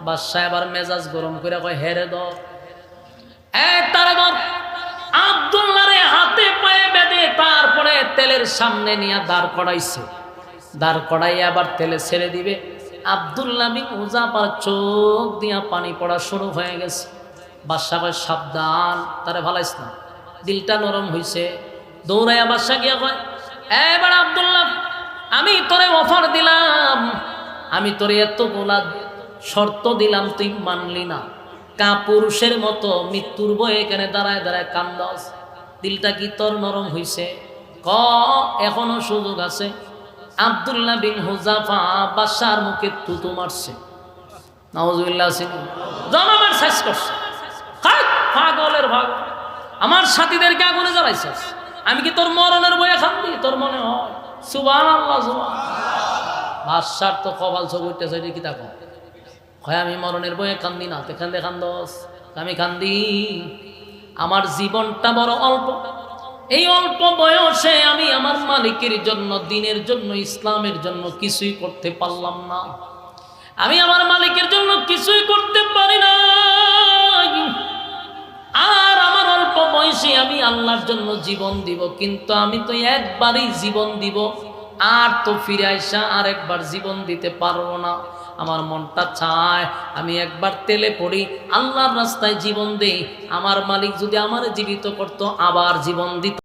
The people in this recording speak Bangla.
বাদশাহ এবার মেজাজ গরম করে কয় হেরে দ তারে ধর। আব্দুল্লাহরে হাতে পায়ে বেঁধে তারপরে তেলের সামনে নিয়ে দাঁড় করাইছে। দাঁড় করাইয়া আবার তেলে ছেড়ে দিবে। আব্দুল্লাহ বিন হুযাফার চোখ দিয়া পানি পড়া শুরু হয়ে গেছে। বাদশা কয় সাবধান, তারে ভালাইস না, দিলটা নরম হইছে। দৌড়াইয়া বাদশা গিয়া কয় এবার আব্দুল্লাহ, আমি তোরে অফার দিলাম, আমি তোরে এতগুলা শর্ত দিলাম, তুই মানলি না। কাপুরুষের মতো মৃত্যুর ভয়ে এখানে দাঁড়ায় দাঁড়ায় কান্দাস, দিলটা কি তোর নরম হইছে? ক এখনো সুযোগ আছে। আব্দুল্লাহ বিন হুযাফা বাদশার মুখে থুতু মারছে। নাউজুবিল্লাহ, জনমের শেষ করছে। পাগলের ভাগ, আমার সাথীদেরকে আগুনে জ্বালাইছিস, আমি কি তোর মরণের বয়ে খান্দি? তোর মনে হয়? সুবহানাল্লাহ, সুবহানাল্লাহ। বাদশার তো কপাল চোখ উঠতেছে, কি তা কয় আমি মরণের বয়ে কান্দি না। তো কান্দে কান্দস? আমি কান্দি, আমার জীবনটা বড় অল্প, এই অল্প বয়সে আমি আমার মালিকের জন্য, দিনের জন্য, ইসলামের জন্য কিছুই করতে পারলাম না। আমি আমার মালিকের জন্য কিছুই করতে পারি না। আর আমার অল্প বয়সে আমি আল্লাহর জন্য জীবন দিব, কিন্তু আমি তো একবারই জীবন দিব, আর তো ফিরে আইসা আর একবার জীবন দিতে পারবো না। আমার মনটা চায় আমি একবার তেলে পড়ি, আল্লাহর রাস্তায় জীবন দেই। আমার মালিক যদি আমার জীবিত করতো, আবার জীবন দিত।